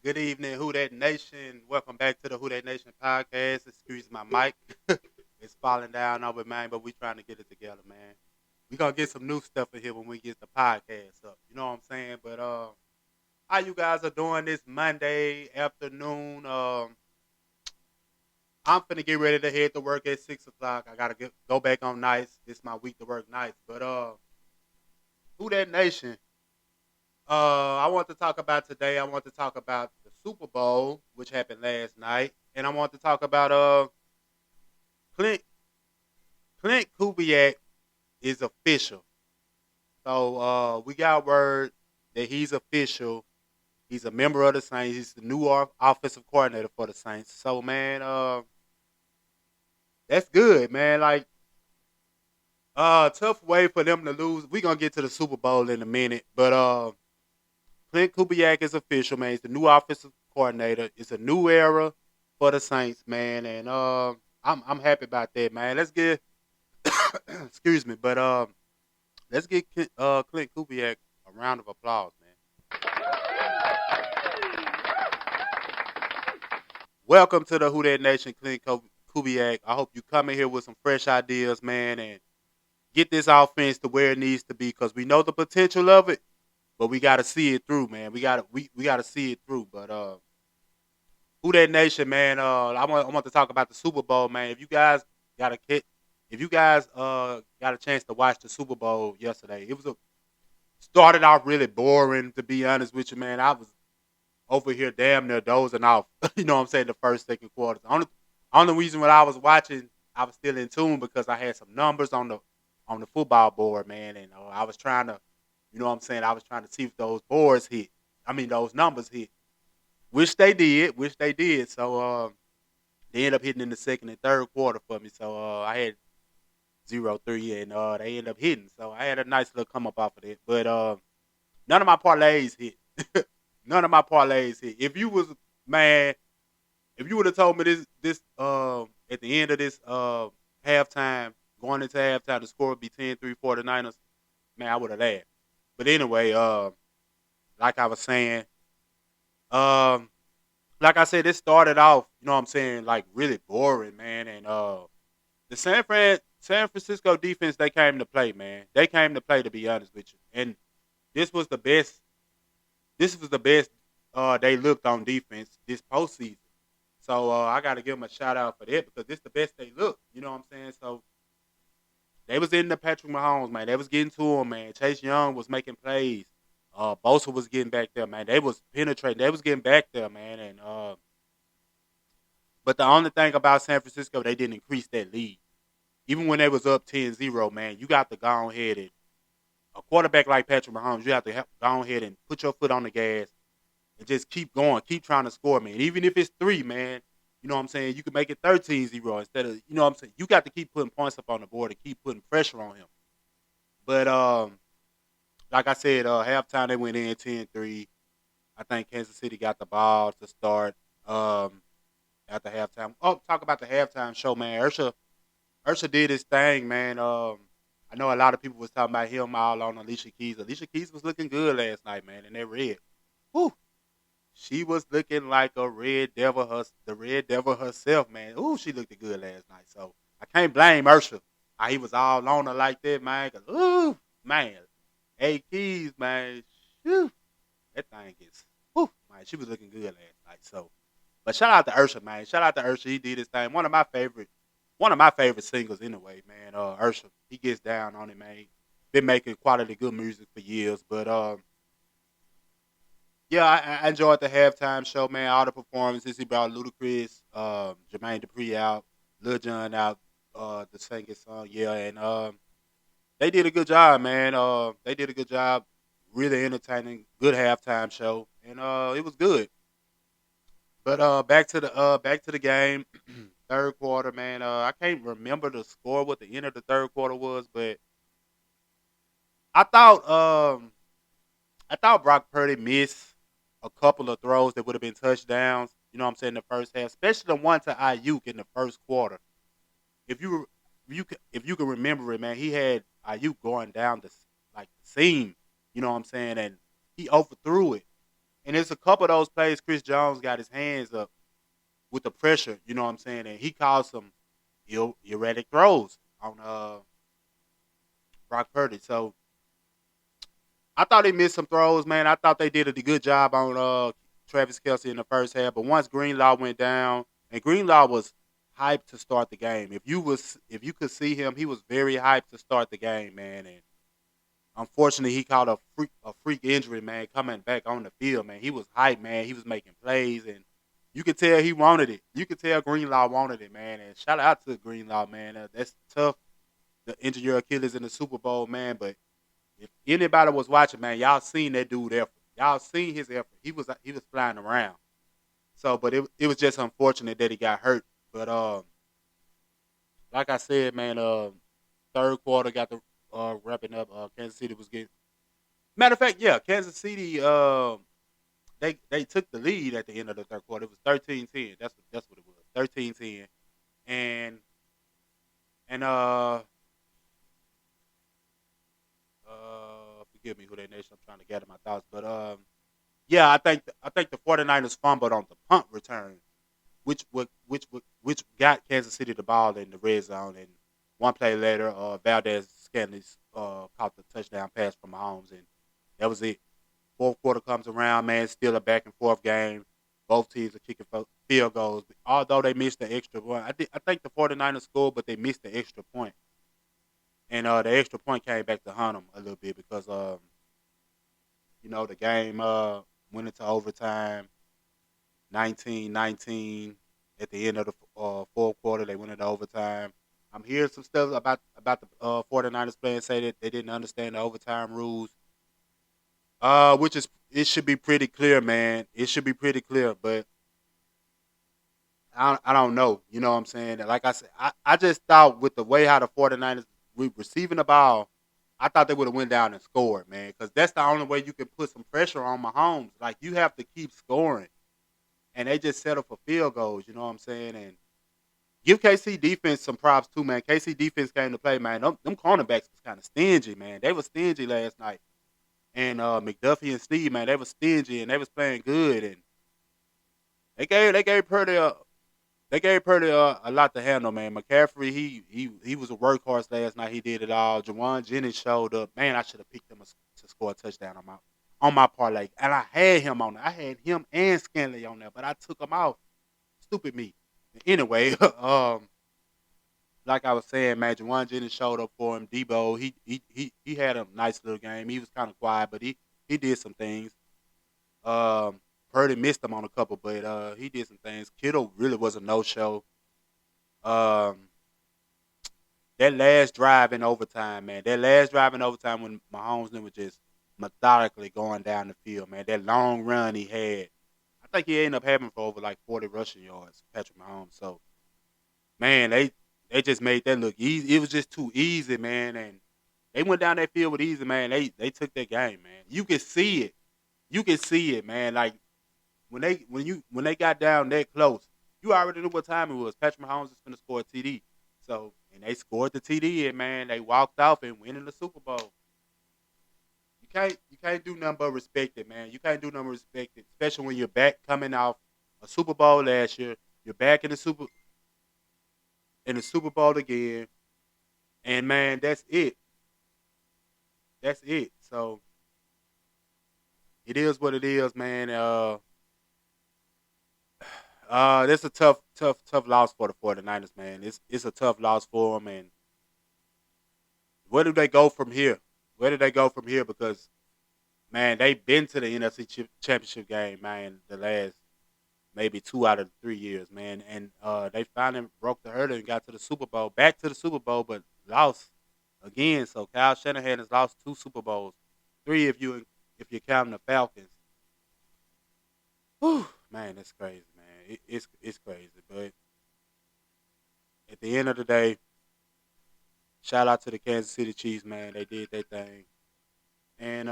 Good evening, Who That Nation. Welcome back to the Who That Nation podcast. Excuse my mic. It's falling down over, man, but we trying to get it together, man. We gonna get some new stuff in here when we get the podcast up. You know what I'm saying? But how you guys are doing this Monday afternoon? I'm finna get ready to head to work at 6 o'clock. I gotta go back on nights. This is my week to work nights. But Who That Nation? I want to talk about today. I want to talk about the Super Bowl, which happened last night, and I want to talk about Clint Clint Kubiak is official. So we got word that he's official. He's a member of the Saints. He's the new offensive coordinator for the Saints. So man, that's good, man. Like tough way for them to lose. We gonna get to the Super Bowl in a minute, but Clint Kubiak is official, man. He's the new offensive coordinator. It's a new era for the Saints, man, and I'm happy about that, man. Let's get excuse me, but let's get Clint Kubiak a round of applause, man. Welcome to the Who That Nation, Kubiak. I hope you come in here with some fresh ideas, man, and get this offense to where it needs to be because we know the potential of it, but we got to see it through, man. We got to see it through, but Who That Nation, man. I want to talk about the Super Bowl, man. If you guys got a kid, if you guys got a chance to watch the Super Bowl yesterday, it was a started off really boring. To be honest with you, man, I was over here damn near dozing off. You know what I'm saying? The first, second quarters. Only reason when I was watching, I was still in tune because I had some numbers on the football board, man, and I was trying to, you know what I'm saying? I was trying to see if those boards hit. I mean, those numbers hit. Which they did. Which they did. So they ended up hitting in the second and third quarter for me. So I had 0-3, and they ended up hitting. So I had a nice little come up off of that. But none of my parlays hit. None of my parlays hit. If you was man, if you would have told me this at the end of this halftime, going into halftime, the score would be 10-3 for the Niners, man, I would have laughed. But anyway, like I was saying, um, like I said, it started off, you know what I'm saying, like really boring, man. And the San Francisco defense, they came to play, man. They came to play, to be honest with you. And this was the best. This was the best they looked on defense this postseason. So I got to give them a shout out for that because this the best they looked. You know what I'm saying? So they was in the Patrick Mahomes, man. They was getting to him, man. Chase Young was making plays. Bosa was getting back there, man. They was penetrating. They was getting back there, man. And but the only thing about San Francisco, they didn't increase that lead. Even when they was up 10-0, man, you got to go ahead and a quarterback like Patrick Mahomes, you have to go ahead and put your foot on the gas and just keep going, keep trying to score, man. Even if it's three, man, you know what I'm saying? You can make it 13-0 instead of, you know what I'm saying? You got to keep putting points up on the board and keep putting pressure on him. But like I said, halftime they went in 10-3. I think Kansas City got the ball to start after halftime. Oh, talk about the halftime show, man. Ursha did his thing, man. I know a lot of people was talking about him all on Alicia Keys. Alicia Keys was looking good last night, man, and that red. Whew, she was looking like the red devil herself, man. Ooh, she looked good last night. So I can't blame Ursha. He was all on her like that, man. 'Cause, ooh, man. A Keys, man. Whew, that thing is, whew, man. She was looking good last night. So, but shout out to Ursha, man. Shout out to Ursha. He did his thing. One of my favorite singles, anyway, man. Ursha, he gets down on it, man. Been making quality good music for years, but yeah, I enjoyed the halftime show, man. All the performances. He brought Ludacris, Jermaine Dupri out, Lil Jon out to sing his song. Yeah, and they did a good job, man. They did a good job. Really entertaining. Good halftime show, and it was good. But back to the game. Third quarter, man. I can't remember the score, what the end of the third quarter was, but I thought um I thought Brock Purdy missed a couple of throws that would have been touchdowns. You know what I'm saying? In the first half, especially the one to Ayuk in the first quarter. If you if you can remember it, man, he had Ayuk going down the like the seam. You know what I'm saying? And he overthrew it. And it's a couple of those plays Chris Jones got his hands up with the pressure, you know what I'm saying? And he caused some erratic throws on Brock Purdy. So I thought he missed some throws, man. I thought they did a good job on Travis Kelsey in the first half. But once Greenlaw went down, and Greenlaw was hyped to start the game. If you could see him, he was very hyped to start the game, man. And unfortunately, he caught a freak injury, man, coming back on the field, man. He was hyped, man. He was making plays, and you could tell he wanted it. You could tell Greenlaw wanted it, man. And shout out to Greenlaw, man. That's tough to injure your Achilles in the Super Bowl, man. But if anybody was watching, man, y'all seen that dude effort. Y'all seen his effort. He was flying around. So, but it was just unfortunate that he got hurt. But like I said, man, third quarter got the wrapping up. Kansas City was getting. Matter of fact, yeah, Kansas City. They took the lead at the end of the third quarter. It was 13-10. That's what it was. 13-10. And and forgive me who that nation. I'm trying to gather my thoughts, but yeah, I think the 49ers fumbled on the punt return, which got Kansas City the ball in the red zone, and one play later, Valdez Scantling caught the touchdown pass from Mahomes, and that was it. Fourth quarter comes around, man, still a back and forth game. Both teams are kicking field goals. Although they missed the extra one, I think the 49ers scored, but they missed the extra point, and the extra point came back to hunt them a little bit because the game went into overtime, 19-19. At the end of the fourth quarter, they went into overtime. I'm hearing some stuff about the 49ers players say that they didn't understand the overtime rules, which is it should be pretty clear, man. It should be pretty clear, but I don't know. You know what I'm saying? Like I said, I just thought with the way how the 49ers were receiving the ball, I thought they would have went down and scored, man, because that's the only way you can put some pressure on Mahomes. Like you have to keep scoring, and they just settle for field goals. You know what I'm saying? And give KC defense some props too, man. KC defense came to play, man. Them cornerbacks was kind of stingy, man. They were stingy last night, and McDuffie and Steve, man, they were stingy and they was playing good, and they gave Purdy a lot to handle, man. McCaffrey, he was a workhorse last night. He did it all. Jawan Jennings showed up. Man, I should have picked him to score a touchdown on my parlay, and I had him on there. I had him and Scanley on there, but I took him out. Stupid me. Anyway, like I was saying, man, Jawan Jennings showed up for him. Debo, he had a nice little game. He was kind of quiet, but he did some things. Um, Purdy missed him on a couple, but he did some things. Kittle really was a no show. Um, that last drive in overtime, man. That last drive in overtime when Mahomes was just methodically going down the field, man. That long run he had, I think he ended up having for over like 40 rushing yards, Patrick Mahomes. So, man, they just made that look easy. It was just too easy, man. And they went down that field with easy, man. They took that game, man. You could see it. You could see it, man. Like when they got down that close, you already knew what time it was. Patrick Mahomes is going to score a TD. So and they scored the TD, and man, they walked off and went in the Super Bowl. You can't do nothing but respect it, man. You can't do nothing but respect it, especially when you're back coming off a Super Bowl last year. You're back in the Super Bowl again, and man, that's it. That's it. So it is what it is, man. That's a tough, tough, tough loss for the 49ers, man. It's a tough loss for them, and where do they go from here? Where do they go from here? Because man, they've been to the NFC Championship game, man, the last maybe 2 out of the 3 years, man, and they finally broke the hurdle and got to the Super Bowl, back to the Super Bowl, but lost again. So Kyle Shanahan has lost two Super Bowls, three if you count the Falcons. Whew, man, that's crazy, man. It's crazy, but at the end of the day, shout out to the Kansas City Chiefs, man. They did their thing, and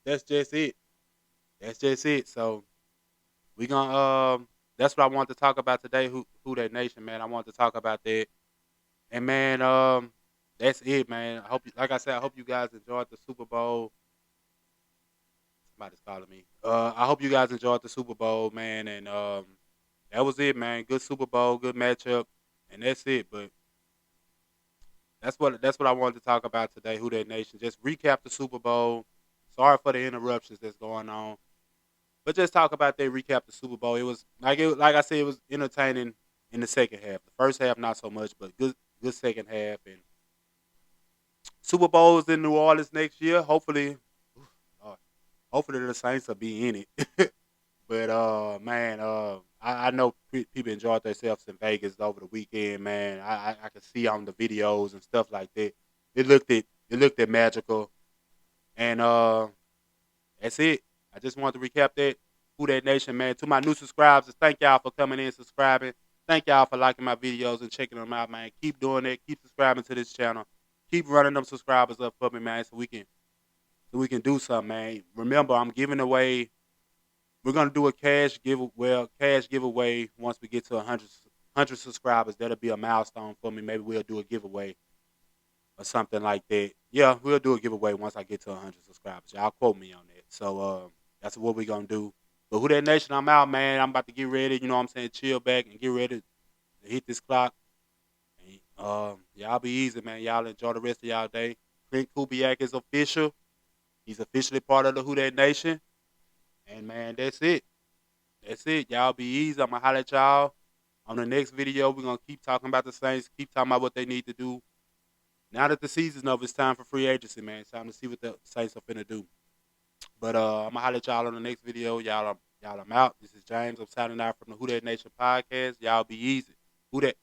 that's just it. That's just it. So we gonna that's what I want to talk about today. Who that nation, man. I want to talk about that. And man, that's it, man. Like I said, I hope you guys enjoyed the Super Bowl. Somebody's calling me. I hope you guys enjoyed the Super Bowl, man, and that was it, man. Good Super Bowl, good matchup, and that's it. But that's what I wanted to talk about today. Who that nation? Just recap the Super Bowl. Sorry for the interruptions that's going on, but just talk about that. Recap the Super Bowl. Like I said, it was entertaining in the second half. The first half not so much, but good second half. And Super Bowls in New Orleans next year. Uh, hopefully the Saints will be in it. But man, I know people enjoyed themselves in Vegas over the weekend, man. I could see on the videos and stuff like that. It looked at magical, and that's it. I just wanted to recap that. Who that nation, man. To my new subscribers, thank y'all for coming in, subscribing. Thank y'all for liking my videos and checking them out, man. Keep doing that. Keep subscribing to this channel. Keep running them subscribers up for me, man, so we can do something, man. Remember, I'm giving away. We're gonna do a cash giveaway once we get to 100 subscribers. That'll be a milestone for me. Maybe we'll do a giveaway or something like that. Yeah, we'll do a giveaway once I get to 100 subscribers. Y'all quote me on that. So that's what we're gonna do. But who that nation? I'm out, man. I'm about to get ready. You know what I'm saying? Chill back and get ready to hit this clock. And, y'all be easy, man. Y'all enjoy the rest of y'all day. Klint Kubiak is official. He's officially part of the Who That Nation. And man, that's it. That's it. Y'all be easy. I'm gonna holler at y'all on the next video. We're gonna keep talking about the Saints, keep talking about what they need to do. Now that the season's over, it's time for free agency, man. It's time to see what the Saints are finna do. But I'm gonna holler at y'all on the next video. Y'all, I'm out. This is James. I'm signing out from the Who That Nation podcast. Y'all be easy. Who that?